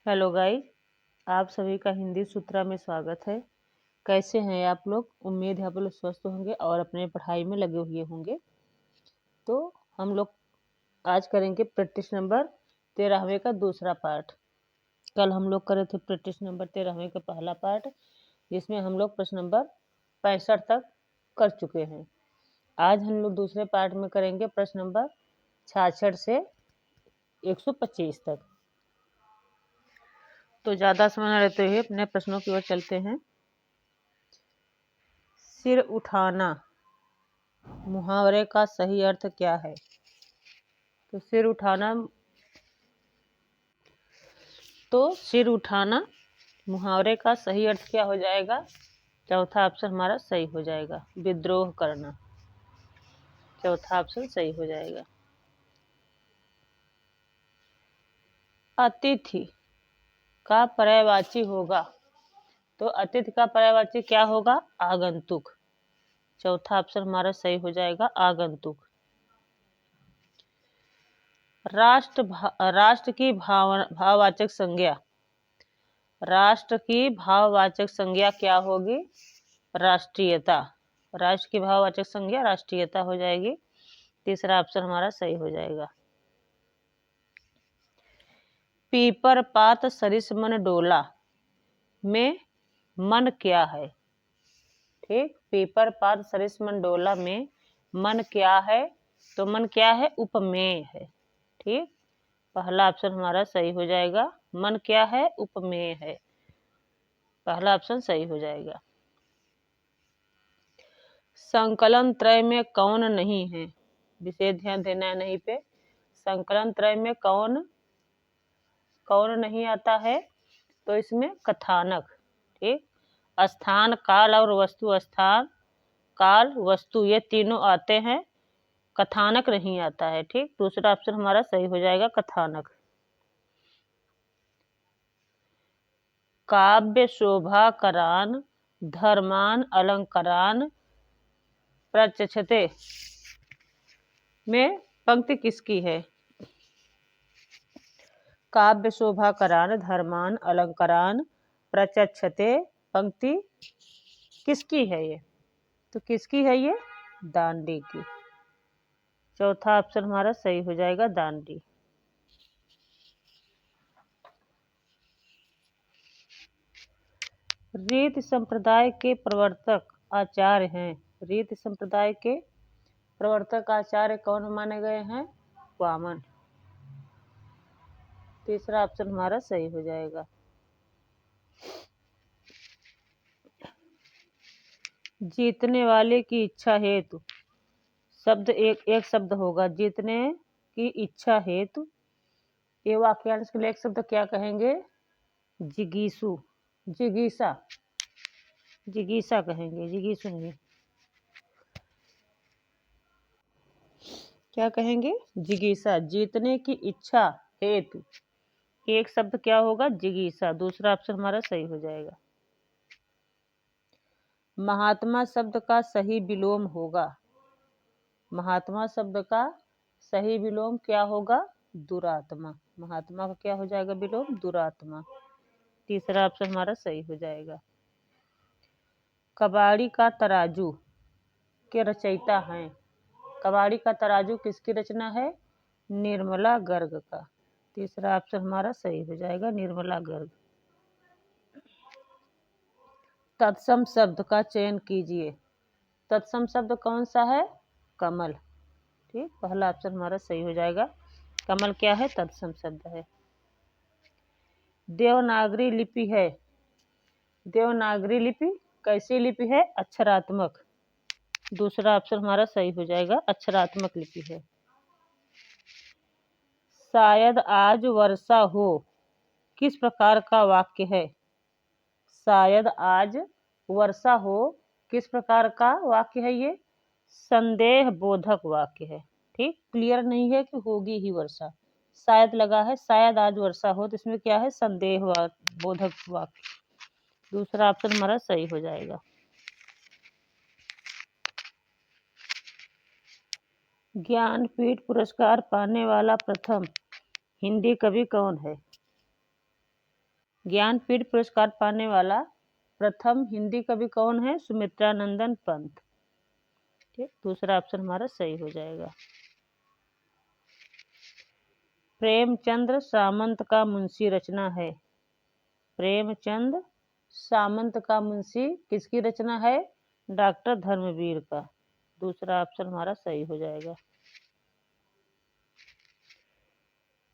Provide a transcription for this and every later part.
Hello guys, आप सभी का हिंदी सूत्रा में स्वागत है। कैसे हैं आप लोग? उम्मीद है आप लोग स्वस्थ होंगे और अपने पढ़ाई में लगे हुए होंगे। तो हम लोग आज करेंगे प्रैक्टिस नंबर 13वें का दूसरा पार्ट। कल हम लोग करे थे प्रैक्टिस नंबर 13वें का पहला पार्ट, जिसमें हम लोग प्रश्न नंबर 65 तक कर चुके हैं। आज हम लोग दूसरे पार्ट में करेंगे प्रश्न नंबर 66 से 125 तक। तो ज़्यादा समय न लेते हुए अपने प्रश्नों की ओर चलते हैं। सिर उठाना मुहावरे का सही अर्थ क्या है? तो सिर उठाना मुहावरे का सही अर्थ क्या हो जाएगा? चौथा ऑप्शन हमारा सही हो जाएगा, विद्रोह करना। चौथा ऑप्शन सही हो जाएगा। अतिथि का पर्यायवाची होगा, तो अतिथि का पर्यायवाची क्या होगा? आगंतुक। चौथा ऑप्शन हमारा सही हो जाएगा, आगंतुक। राष्ट्र की भाववाचक संज्ञा, राष्ट्र की भाववाचक संज्ञा क्या होगी? राष्ट्रीयता। राष्ट्र की भाववाचक संज्ञा राष्ट्रीयता हो जाएगी। तीसरा ऑप्शन हमारा सही हो जाएगा। पीपर पात सरिस मन डोला में मन क्या है? ठीक, पीपर पात सरिस मन डोला में मन क्या है? तो मन क्या है? उपमेय है। ठीक, पहला ऑप्शन हमारा सही हो जाएगा। मन क्या है? उपमेय है। पहला ऑप्शन सही हो जाएगा। संकलन त्रय में कौन नहीं है? विशेष ध्यान देना है नहीं पे। संकलन त्रय में कौन नहीं आता है? तो इसमें कथानक। ठीक, स्थान काल और वस्तु, स्थान काल वस्तु ये तीनों आते हैं, कथानक नहीं आता है। ठीक, दूसरा ऑप्शन हमारा सही हो जाएगा, कथानक। काव्य शोभा करान धर्मान अलंकारान प्रचक्षते में पंक्ति किसकी है? काव्य शोभा करान धर्मान अलंकारान प्रचक्षते पंक्ति किसकी है ये? तो किसकी है ये? दांडी की। चौथा ऑप्शन हमारा सही हो जाएगा, दांडी। रीत संप्रदाय के प्रवर्तक आचार्य हैं। रीत संप्रदाय के प्रवर्तक आचार्य कौन माने गए हैं? वामन। तीसरा ऑप्शन हमारा सही हो जाएगा। जीतने वाले की इच्छा हेतु, शब्द एक शब्द होगा, जीतने की इच्छा हेतु। ये वाक्यांश के लिए एक शब्द क्या कहेंगे? जिगीसु, जिगीसा, जिगीसा कहेंगे, जिगीसु नहीं। क्या कहेंगे? जिगीसा। जीतने की इच्छा हेतु एक शब्द क्या होगा? जिगीसा। दूसरा ऑप्शन हमारा सही हो जाएगा। महात्मा शब्द का सही विलोम होगा, महात्मा शब्द का सही विलोम क्या होगा? दुरात्मा। महात्मा का क्या हो जाएगा विलोम? दुरात्मा। तीसरा ऑप्शन हमारा सही हो जाएगा। कबाड़ी का तराजू के रचयिता हैं। कबाड़ी का तराजू किसकी रचना है? निर्मला गर्ग का। तीसरा ऑप्शन हमारा सही हो जाएगा, निर्मला गर्ग। तत्सम शब्द का चयन कीजिए। तत्सम शब्द कौन सा है? कमल। ठीक, पहला ऑप्शन हमारा सही हो जाएगा, कमल क्या है? तत्सम शब्द है। देवनागरी लिपि है। देवनागरी लिपि कैसी लिपि है? अक्षरात्मक। दूसरा ऑप्शन हमारा सही हो जाएगा, अक्षरात्मक लिपि है। शायद आज वर्षा हो किस प्रकार का वाक्य है? शायद आज वर्षा हो किस प्रकार का वाक्य है? ये संदेह बोधक वाक्य है। ठीक, क्लियर नहीं है कि होगी ही वर्षा, शायद लगा है, शायद आज वर्षा हो, तो इसमें क्या है? संदेह बोधक वाक्य। दूसरा ऑप्शन हमारा सही हो जाएगा। ज्ञानपीठ पुरस्कार पाने वाला प्रथम हिंदी कवि कौन है? ज्ञानपीठ पुरस्कार पाने वाला प्रथम हिंदी कवि कौन है? सुमित्रानंदन पंत। ठीक, दूसरा ऑप्शन हमारा सही हो जाएगा। प्रेमचंद्र सामंत का मुंशी रचना है। प्रेमचंद सामंत का मुंशी किसकी रचना है? डॉक्टर धर्मवीर का। दूसरा ऑप्शन हमारा सही हो जाएगा।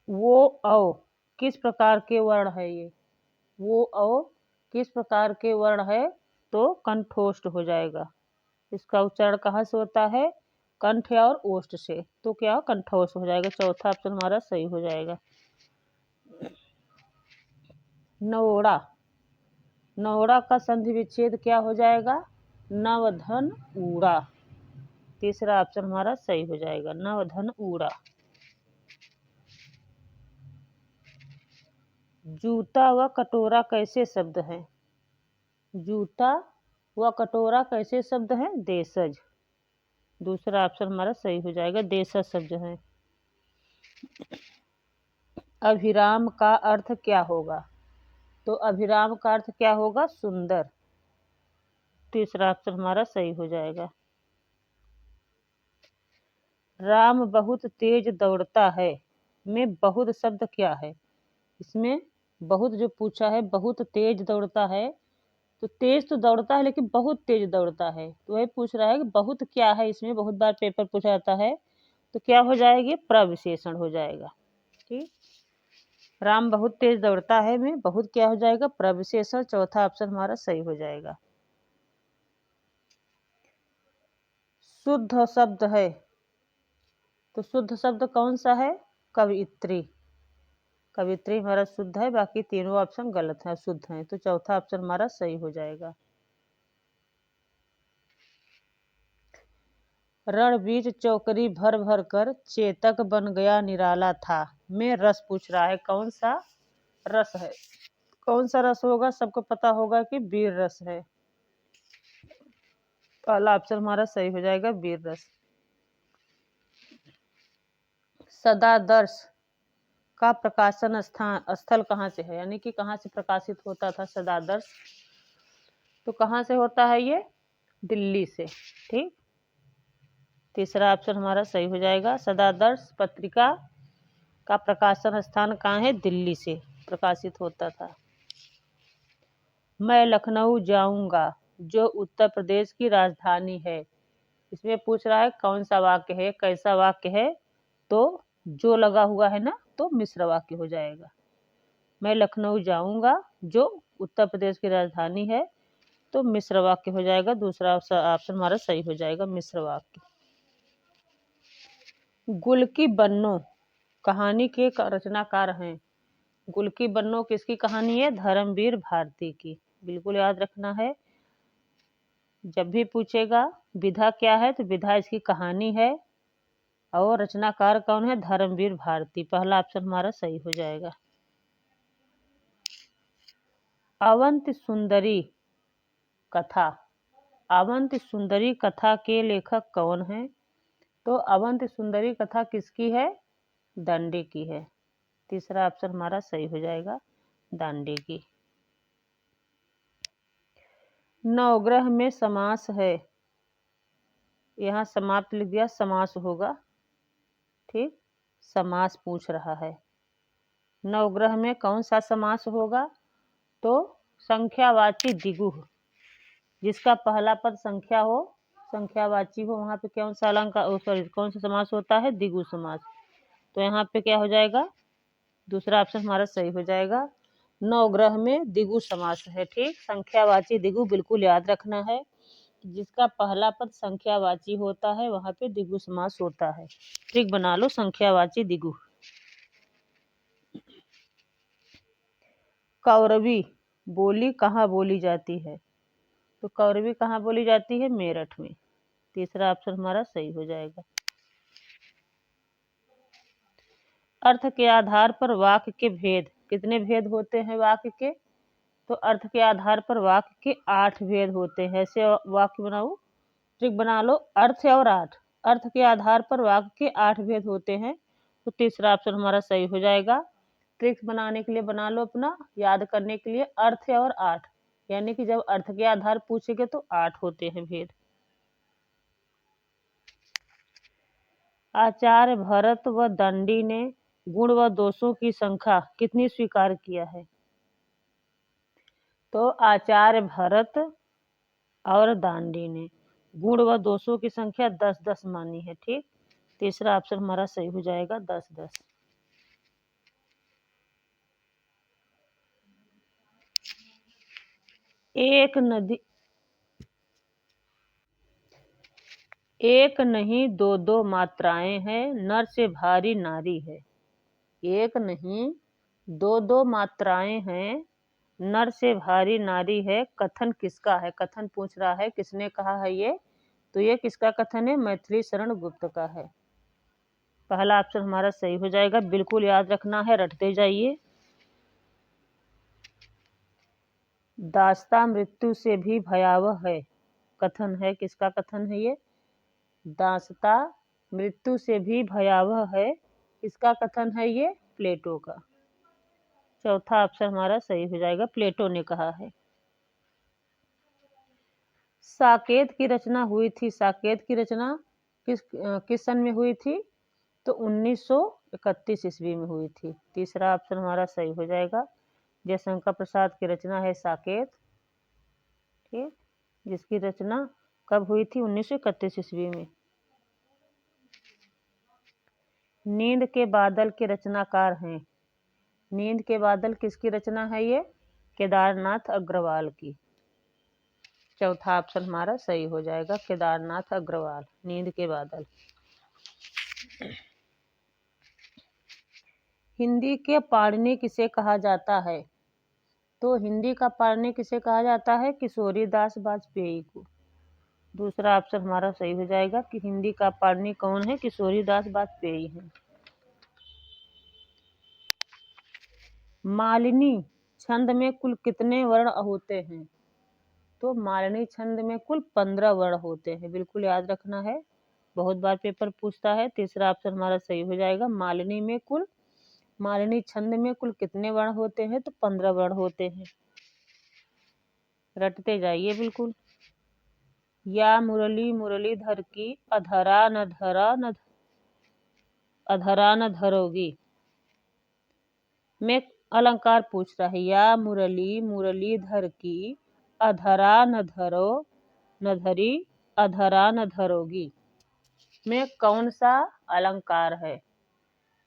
वो औ किस प्रकार के वर्ण है? ये वो औ किस प्रकार के वर्ण है? तो कंठोष्ठ हो जाएगा। इसका उच्चारण कहाँ से होता है? कंठ और ओष्ठ से, तो क्या कंठोष्ठ हो जाएगा। चौथा ऑप्शन हमारा सही हो जाएगा। नवोड़ा, नवोड़ा का संधि विच्छेद क्या हो जाएगा? नवधन ऊड़ा। तीसरा ऑप्शन हमारा सही हो जाएगा, नवधन ऊड़ा। जूता व कटोरा कैसे शब्द हैं? जूता व कटोरा कैसे शब्द हैं? देशज। दूसरा ऑप्शन हमारा सही हो जाएगा, देशज शब्द हैं। अभिराम का अर्थ क्या होगा? तो अभिराम का अर्थ क्या होगा? सुंदर। तीसरा ऑप्शन हमारा सही हो जाएगा। राम बहुत तेज दौड़ता है में बहुत शब्द क्या है? इसमें बहुत जो पूछा है, बहुत तेज दौड़ता है, तो तेज तो दौड़ता है लेकिन बहुत तेज दौड़ता है, तो वही पूछ रहा है कि बहुत क्या है। इसमें बहुत बार पेपर पूछा जाता है, तो क्या हो जाएगी? प्रविशेषण हो जाएगा। ठीक, राम बहुत तेज दौड़ता है में बहुत क्या हो जाएगा? प्रविशेषण। चौथा ऑप्शन हमारा सही हो जाएगा। शुद्ध शब्द है, तो शुद्ध शब्द कौन सा है? कवियत्री। कवियत्री हमारा शुद्ध है, बाकी तीनों ऑप्शन गलत है, शुद्ध है, तो चौथा ऑप्शन हमारा सही हो जाएगा। रणबीज चौकरी भर भर कर चेतक बन गया निराला था में रस पूछ रहा है, कौन सा रस है? कौन सा रस होगा? सबको पता होगा कि वीर रस है। पहला ऑप्शन हमारा सही हो जाएगा, वीर रस। सदादर्श का प्रकाशन स्थल कहाँ से है? यानी कि कहाँ से प्रकाशित होता था सदादर्श? तो कहाँ से होता है ये? दिल्ली से। ठीक, तीसरा ऑप्शन हमारा सही हो जाएगा। सदादर्श पत्रिका का प्रकाशन स्थान कहाँ है? दिल्ली से प्रकाशित होता था। मैं लखनऊ जाऊंगा जो उत्तर प्रदेश की राजधानी है। इसमें पूछ रहा है कौन सा वाक्य है, कैसा वाक्य है? तो जो लगा हुआ है ना, तो मिश्र वाक्य हो जाएगा। मैं लखनऊ जाऊंगा जो उत्तर प्रदेश की राजधानी है, तो मिश्र वाक्य हो जाएगा। दूसरा ऑप्शन हमारा सही हो जाएगा, मिश्र वाक्य। गुल की बन्नो कहानी के रचनाकार हैं। गुल की बन्नो किसकी कहानी है? धर्मवीर भारती की। बिल्कुल याद रखना है, जब भी पूछेगा विधा क्या है, तो विधा इसकी कहानी है, और रचनाकार कौन है? धर्मवीर भारती। पहला ऑप्शन हमारा सही हो जाएगा। अवंति सुंदरी कथा, अवंति सुंदरी कथा के लेखक कौन है? तो अवंति सुंदरी कथा किसकी है? दांडी की है। तीसरा ऑप्शन हमारा सही हो जाएगा, दांडी की। नवग्रह में समास है, यहाँ समाप्त लिख दिया, समास होगा। ठीक, समास पूछ रहा है। नवग्रह में कौन सा समास होगा? तो संख्यावाची द्विगु, जिसका पहला पद संख्या हो, संख्यावाची हो, वहाँ पे कौन सा अलंकार कौन सा समास होता है? द्विगु समास। तो यहाँ पे क्या हो जाएगा? दूसरा ऑप्शन हमारा सही हो जाएगा, नवग्रह में द्विगु समास है। ठीक, संख्यावाची द्विगु बिल्कुल याद रखना है, जिसका पहला पद संख्यावाची होता है वहाँ पे द्विगु समास होता है। ठीक, बना लो संख्यावाची द्विगु। कौरवी बोली कहाँ बोली जाती है? तो कौरवी कहाँ बोली जाती है? मेरठ में। तीसरा ऑप्शन हमारा सही हो जाएगा। अर्थ के आधार पर वाक्य के भेद, कितने भेद होते हैं वाक्य के? तो अर्थ के आधार पर वाक्य के 8 भेद होते हैं। ऐसे वाक्य बनाओ, ट्रिक बना लो, अर्थ और 8, अर्थ के आधार पर वाक्य के 8 भेद होते हैं, तो तीसरा ऑप्शन हमारा सही हो जाएगा। ट्रिक्स बनाने के लिए बना लो अपना, याद करने के लिए। अर्थ और आठ, यानी कि जब अर्थ के आधार पूछेंगे तो 8 होते हैं भेद। आचार्य भरत व दंडी ने गुण व दोषों की संख्या कितनी स्वीकार किया है? तो आचार्य भरत और दांडी ने गुण व दोषों की संख्या 10-10 मानी है। ठीक, तीसरा ऑप्शन हमारा सही हो जाएगा 10-10। एक नदी, एक नहीं दो दो मात्राएं हैं, नर से भारी नारी है। एक नहीं दो दो मात्राएं हैं, नर से भारी नारी है। कथन किसका है? कथन पूछ रहा है, किसने कहा है ये? तो ये किसका कथन है? मैथिली शरण गुप्त का है। पहला ऑप्शन हमारा सही हो जाएगा, बिल्कुल याद रखना है, रटते जाइए। दास्ता मृत्यु से भी भयावह है, कथन है, किसका कथन है ये? दास्ता मृत्यु से भी भयावह है, इसका कथन है ये? प्लेटो का। चौथा ऑप्शन हमारा सही हो जाएगा, प्लेटो ने कहा है। साकेत की रचना हुई थी, साकेत की रचना किस सन में हुई थी? तो 1931 ईस्वी में हुई थी। तीसरा ऑप्शन हमारा सही हो जाएगा। जयशंकर प्रसाद की रचना है साकेत, ठीक, जिसकी रचना कब हुई थी? 1931 ईस्वी में। नींद के बादल के रचनाकार हैं। नींद के बादल किसकी रचना है ये? केदारनाथ अग्रवाल की। चौथा ऑप्शन हमारा सही हो जाएगा, केदारनाथ अग्रवाल, नींद के बादल। हिंदी के पाणिनि किसे कहा जाता है? तो हिंदी का पाणिनि किसे कहा जाता है? किशोरीदास वाजपेयी को। दूसरा ऑप्शन हमारा सही हो जाएगा कि हिंदी का पाणिनि कौन है? किशोरीदास वाजपेयी है। मालिनी छंद में कुल कितने वर्ण होते हैं? तो मालिनी छंद में कुल 15 वर्ण होते हैं, बिल्कुल याद रखना है, बहुत बार पेपर पूछता है। तीसरा ऑप्शन हमारा सही हो जाएगा, मालिनी छंद में कुल कितने वर्ण होते हैं? तो 15 वर्ण होते हैं, रटते जाइए बिल्कुल। या मुरली मुरलीधर की अधरा न धरोगी में अलंकार पूछ रहा है। या मुरली मुरलीधर की अधरा न धरी अधरा न धरोगी में कौन सा अलंकार है?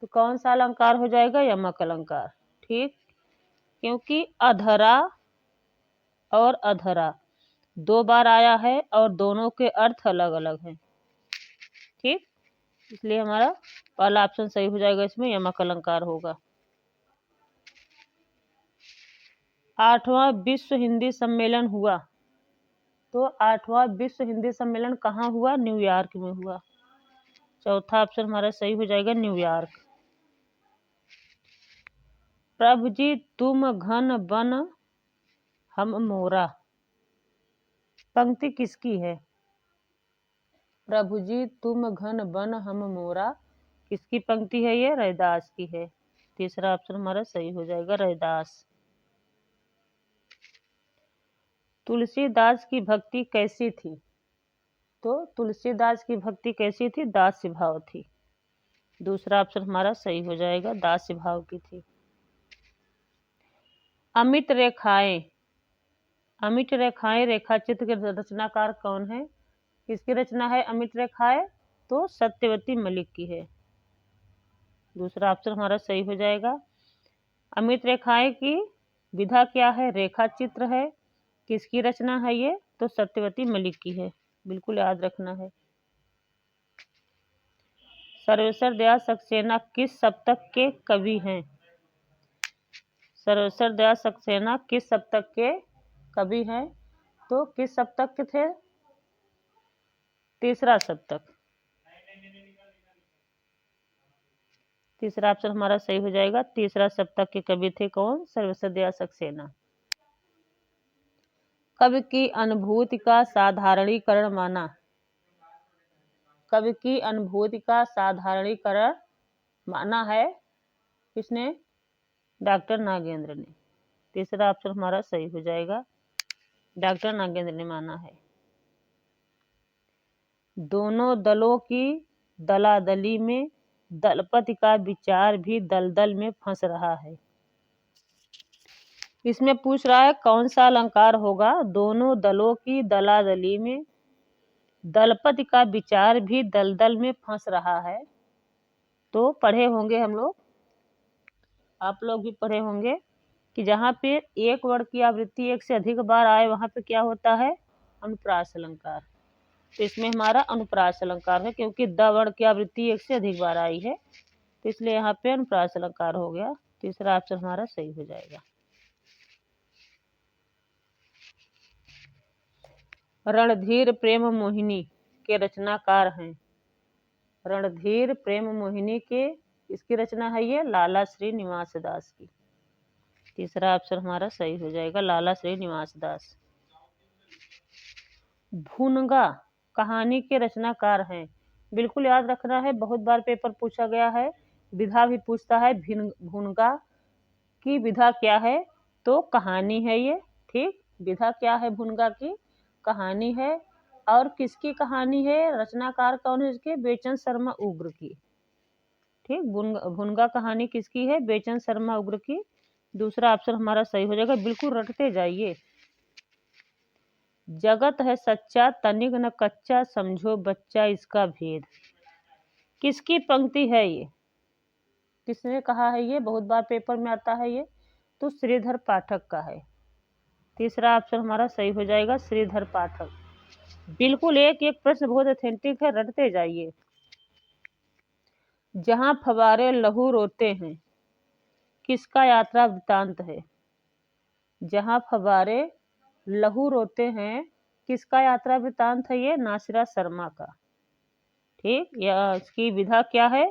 तो कौन सा अलंकार हो जाएगा? यमक अलंकार, ठीक, क्योंकि अधरा और अधरा 2 बार आया है और दोनों के अर्थ अलग अलग हैं, ठीक, इसलिए हमारा पहला ऑप्शन सही हो जाएगा, इसमें यमक अलंकार होगा। 8वां विश्व हिंदी सम्मेलन हुआ, तो 8वां विश्व हिंदी सम्मेलन कहाँ हुआ? न्यूयॉर्क में हुआ। चौथा ऑप्शन हमारा सही हो जाएगा, न्यूयॉर्क। प्रभु जी तुम घन बन हम मोरा, पंक्ति किसकी है? प्रभु जी तुम घन बन हम मोरा, किसकी पंक्ति है ये? रैदास की है। तीसरा ऑप्शन हमारा सही हो जाएगा, रैदास। तुलसीदास की भक्ति कैसी थी? तो तुलसीदास की भक्ति कैसी थी? दास्य भाव थी। दूसरा ऑप्शन हमारा सही हो जाएगा, दास्य भाव की थी। अमित रेखाएं, अमिट रेखाएं रेखाचित्र के रचनाकार कौन है? किसकी रचना है अमिट रेखाएं? तो सत्यवती मलिक की है। दूसरा ऑप्शन हमारा सही हो जाएगा। अमिट रेखाएं की विधा क्या है? रेखा चित्र है। किसकी रचना है ये? तो सत्यवती मलिक की है, बिल्कुल याद रखना है। सर्वेश्वर दयाल सक्सेना किस शतक के कवि हैं? सर्वेश्वर दयाल सक्सेना किस शतक के कवि हैं? तो किस शतक के थे? तीसरा शतक। तीसरा ऑप्शन हमारा सही हो जाएगा, तीसरा शतक के कवि थे कौन? सर्वेश्वर दयाल सक्सेना। कवि की अनुभूति का साधारणीकरण माना, कवि की अनुभूति का साधारणीकरण माना है किसने? डॉक्टर नागेंद्र ने। तीसरा ऑप्शन हमारा सही हो जाएगा, डॉक्टर नागेंद्र ने माना है। दोनों दलों की दलादली में दलपति का विचार भी दलदल में फंस रहा है। इसमें पूछ रहा है कौन सा अलंकार होगा। दोनों दलों की दलादली में दलपति का विचार भी दलदल में फंस रहा है। तो पढ़े होंगे हम लोग, आप लोग भी पढ़े होंगे कि जहाँ पे एक वर्ण की आवृत्ति एक से अधिक बार आए वहाँ पे क्या होता है, अनुप्रास अलंकार। तो इसमें हमारा अनुप्रास अलंकार है, क्योंकि द वर्ण की आवृत्ति एक से अधिक बार आई है, तो इसलिए यहाँ पे अनुप्रास अलंकार हो गया। तीसरा ऑप्शन हमारा सही हो जाएगा। रणधीर प्रेम मोहिनी के रचनाकार हैं। रणधीर प्रेम मोहिनी के इसकी रचना है ये लाला श्री निवास दास की। तीसरा ऑप्शन हमारा सही हो जाएगा, लाला श्री निवास दास। भुनगा कहानी के रचनाकार हैं। बिल्कुल याद रखना है, बहुत बार पेपर पूछा गया है, विधा भी पूछता है। भुनगा की विधा क्या है, तो कहानी है ये। ठीक, विधा क्या है, भुनगा की कहानी है। और किसकी कहानी है, रचनाकार कौन है इसके, बेचन शर्मा उग्र की। ठीक, भुनगा कहानी किसकी है, बेचन शर्मा उग्र की। दूसरा ऑप्शन हमारा सही हो जाएगा, बिल्कुल रटते जाइए। जगत है सच्चा तनिक न कच्चा, समझो बच्चा इसका भेद। किसकी पंक्ति है ये, किसने कहा है ये, बहुत बार पेपर में आता है ये, तो श्रीधर पाठक का है। तीसरा ऑप्शन हमारा सही हो जाएगा, श्रीधर पाठक। बिल्कुल एक एक प्रश्न बहुत ऑथेंटिक है, रटते जाइए। जहां फवारे लहू रोते हैं, किसका यात्रा वृतांत है। जहां फवारे लहू रोते हैं, किसका यात्रा वृतांत है ये, नासिरा शर्मा का। ठीक, इसकी विधा क्या है,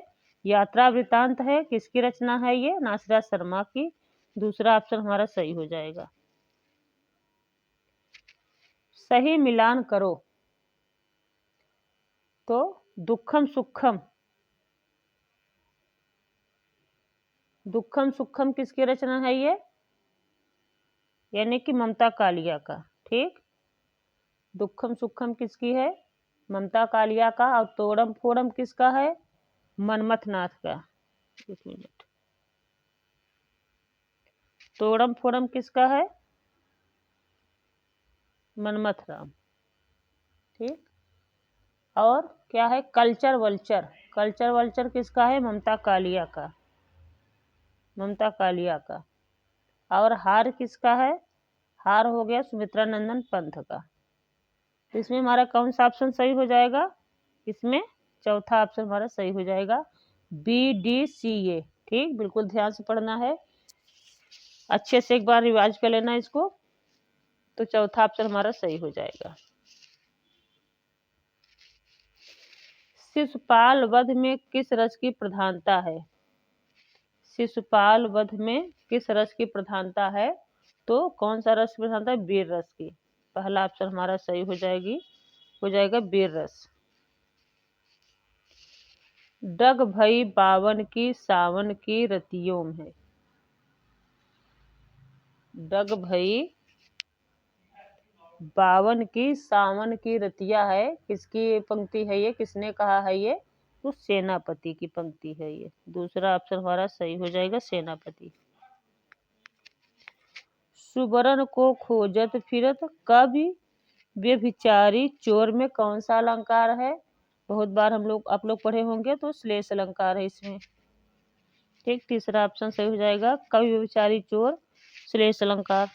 यात्रा वृतांत है। किसकी रचना है ये, नासिरा शर्मा की। दूसरा ऑप्शन हमारा सही हो जाएगा। सही मिलान करो, तो दुखम सुखम, दुखम सुखम किसकी रचना है ये, यानी कि ममता कालिया का। ठीक, दुखम सुखम किसकी है, ममता कालिया का। और तोड़म फोड़म किसका है, मनमथ नाथ का। एक मिनट, तोड़म फोड़म किसका है, मनमथ राम। ठीक, और क्या है, कल्चर वल्चर, कल्चर वल्चर किसका है, ममता कालिया का, ममता कालिया का। और हार किसका है, हार हो गया सुमित्रा नंदन पंथ का। तो इसमें हमारा कौन सा ऑप्शन सही हो जाएगा, इसमें चौथा ऑप्शन हमारा सही हो जाएगा, BDCA। ठीक, बिल्कुल ध्यान से पढ़ना है, अच्छे से एक बार रिवाइज कर लेना इसको, तो चौथा ऑप्शन हमारा सही हो जाएगा। शिशुपाल वध में किस रस की प्रधानता है, शिशुपाल वध में किस रस की प्रधानता है, तो कौन सा रस की प्रधानता है, वीर रस की। पहला ऑप्शन हमारा सही हो जाएगा वीर रस। डग भई बावन की सावन की रतियों में, डग भई बावन की सावन की रतिया है, किसकी पंक्ति है ये, किसने कहा है ये, तो सेनापति की पंक्ति है ये। दूसरा ऑप्शन हमारा सही हो जाएगा, सेनापति। सुबरन को खोजत फिरत कवि व्यभिचारी चोर में कौन सा अलंकार है, बहुत बार आप लोग पढ़े होंगे, तो श्लेष अलंकार है इसमें। ठीक, तीसरा ऑप्शन सही हो जाएगा, कवि व्यभिचारी चोर, श्लेष अलंकार।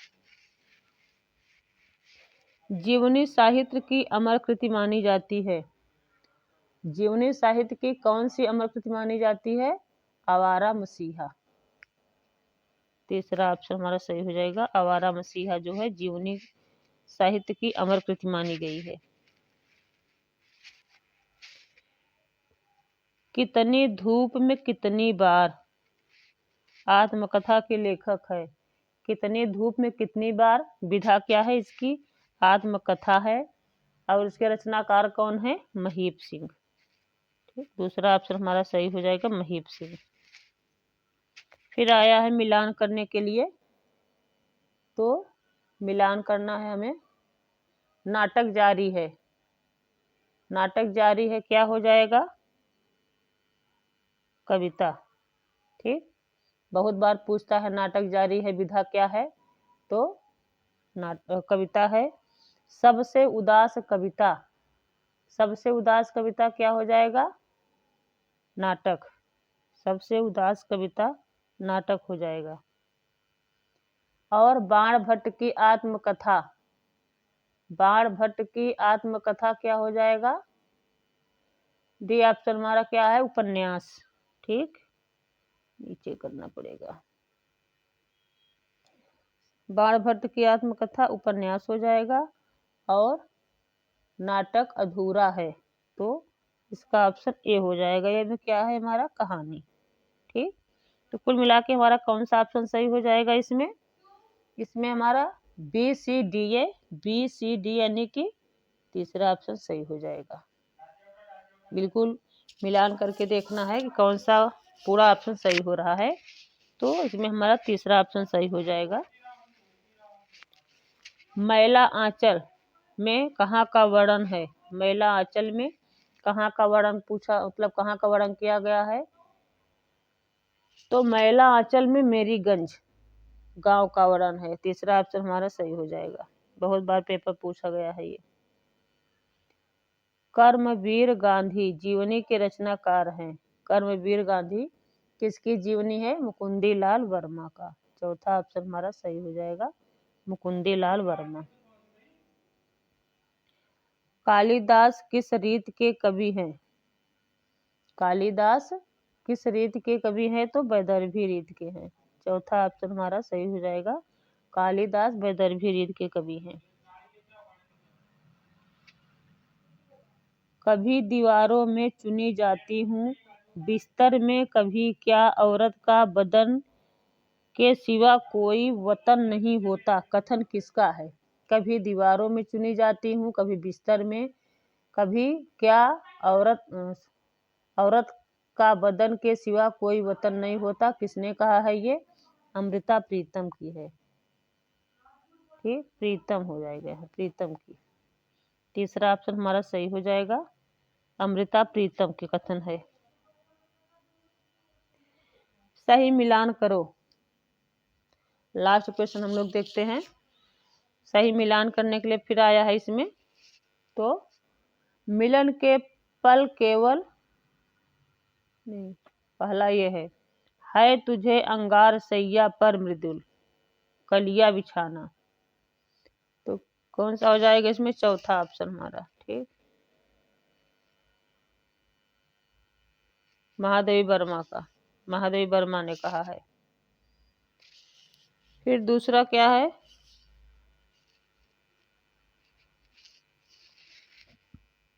जीवनी साहित्य की अमर कृति मानी जाती है, जीवनी साहित्य की कौन सी अमर कृति मानी जाती है, आवारा मसीहा। तीसरा ऑप्शन हमारा सही हो जाएगा, आवारा मसीहा जो है जीवनी साहित्य की अमर कृति मानी गई है। कितनी धूप में कितनी बार, आत्मकथा के लेखक है। कितनी धूप में कितनी बार, विधा क्या है इसकी, आत्मकथा है। और इसके रचनाकार कौन है, महीप सिंह। ठीक, दूसरा ऑप्शन हमारा सही हो जाएगा, महीप सिंह। फिर आया है मिलान करने के लिए, तो मिलान करना है हमें। नाटक जारी है, नाटक जारी है क्या हो जाएगा? कविता। ठीक, बहुत बार पूछता है नाटक जारी है विधा क्या है, तो कविता है। सबसे उदास कविता, सबसे उदास कविता क्या हो जाएगा? नाटक। सबसे उदास कविता नाटक हो जाएगा। और बाण भट्ट की आत्मकथा, बाण भट्ट की आत्मकथा क्या हो जाएगा? डी ऑप्शन हमारा क्या है? उपन्यास। ठीक, नीचे करना पड़ेगा। बाण भट्ट की आत्मकथा उपन्यास हो जाएगा। और नाटक अधूरा है, तो इसका ऑप्शन ए हो जाएगा। ये में क्या है हमारा? कहानी। ठीक, तो कुल मिला के हमारा कौन सा ऑप्शन सही हो जाएगा इसमें? इसमें हमारा बी सी डी यानी कि तीसरा ऑप्शन सही हो जाएगा। बिल्कुल मिलान करके देखना है कि कौन सा पूरा ऑप्शन सही हो रहा है, तो इसमें हमारा तीसरा ऑप्शन सही हो जाएगा। मैला आंचल में कहाँ का वर्णन है? मैला आंचल में कहाँ का वर्णन पूछा, मतलब कहाँ का वर्णन किया गया है? तो मैला आंचल में मेरीगंज गांव का वर्णन है। तीसरा ऑप्शन हमारा सही हो जाएगा, बहुत बार पेपर पूछा गया है ये। कर्मवीर गांधी जीवनी के रचनाकार हैं। कर्मवीर गांधी किसकी जीवनी है? मुकुंदी लाल वर्मा का। चौथा ऑप्शन हमारा सही हो जाएगा, मुकुंदी लाल वर्मा। कालिदास किस रीत के कवि हैं? कालिदास किस रीत के कवि हैं? तो वैदर्भी रीत के हैं। चौथा ऑप्शन हमारा सही हो जाएगा, कालिदास वैदर्भी रीत के कवि हैं। कभी दीवारों में चुनी जाती हूँ, बिस्तर में कभी क्या औरत का बदन के सिवा कोई वतन नहीं होता, कथन किसका है? कभी दीवारों में चुनी जाती हूँ, कभी बिस्तर में, कभी क्या औरत का बदन के सिवा कोई वतन नहीं होता, किसने कहा है ये? अमृता प्रीतम की है। ठीक, प्रीतम हो जाएगा, प्रीतम की। तीसरा ऑप्शन हमारा सही हो जाएगा, अमृता प्रीतम के कथन है। सही मिलान करो, लास्ट क्वेश्चन हम लोग देखते हैं। सही मिलान करने के लिए फिर आया है इसमें, तो मिलन के पल केवल नहीं, पहला ये है तुझे अंगार सैया पर मृदुल कलिया बिछाना, तो कौन सा हो जाएगा इसमें? चौथा ऑप्शन हमारा। ठीक, महादेवी वर्मा का, महादेवी वर्मा ने कहा है। फिर दूसरा क्या है?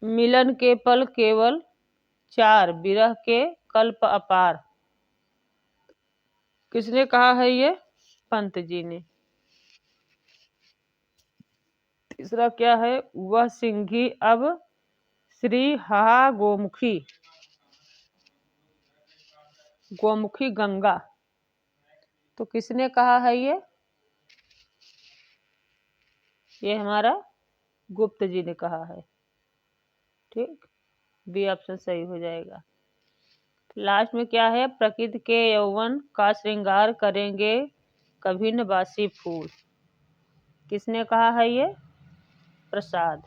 मिलन के पल केवल चार, विरह के कल्प अपार, किसने कहा है ये? पंत जी ने। तीसरा क्या है? वह सिंघी अब श्री हा गोमुखी, गोमुखी गंगा, तो किसने कहा है ये हमारा गुप्त जी ने कहा है। ठीक, बी ऑप्शन सही हो जाएगा। लास्ट में क्या है? प्रकृति के यौवन का श्रृंगार करेंगे कभी न बासी फूल, किसने कहा है ये? प्रसाद।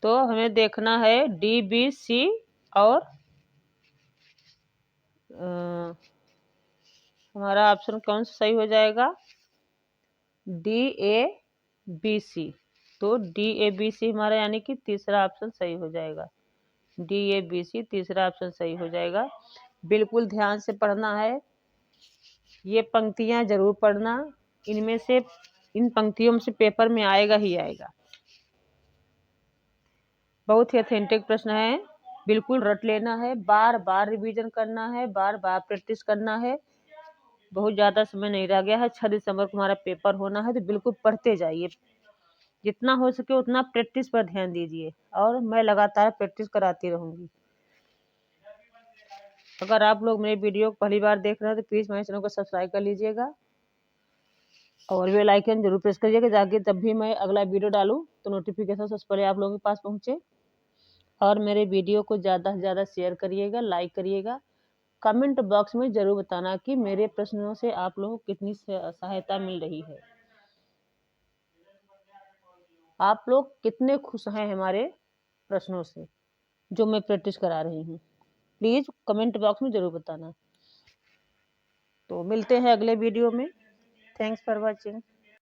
तो हमें देखना है डी बी सी और हमारा ऑप्शन कौन सा सही हो जाएगा? डी ए बी सी, तो डी ए बी सी हमारा यानी कि तीसरा ऑप्शन सही हो जाएगा, डी ए बी सी तीसरा ऑप्शन सही हो जाएगा। बिल्कुल ध्यान से पढ़ना है, ये पंक्तियां जरूर पढ़ना, इनमें से इन पंक्तियों में से पेपर में आएगा ही आएगा। बहुत ही ऑथेंटिक प्रश्न है, बिल्कुल रट लेना है, बार बार रिवीजन करना है, बार बार प्रैक्टिस करना है। बहुत ज़्यादा समय नहीं रह गया है, 6 दिसंबर को हमारा पेपर होना है, तो बिल्कुल पढ़ते जाइए, जितना हो सके उतना प्रैक्टिस पर ध्यान दीजिए, और मैं लगातार प्रैक्टिस कराती रहूँगी। अगर आप लोग मेरे वीडियो को पहली बार देख रहे हैं तो प्लीज़ मेरे चैनल को सब्सक्राइब कर लीजिएगा और बेल आइकन जरूर प्रेस करिएगा ताकि जब भी मैं अगला वीडियो डालूँ तो नोटिफिकेशन सबसे पहले आप लोगों के पास पहुँचे। और मेरे वीडियो को ज़्यादा से ज़्यादा शेयर करिएगा, लाइक करिएगा। कमेंट बॉक्स में ज़रूर बताना कि मेरे प्रश्नों से आप लोगों को कितनी सहायता मिल रही है, आप लोग कितने खुश हैं हमारे प्रश्नों से जो मैं प्रैक्टिस करा रही हूँ। प्लीज़ कमेंट बॉक्स में ज़रूर बताना। तो मिलते हैं अगले वीडियो में। Thanks for watching.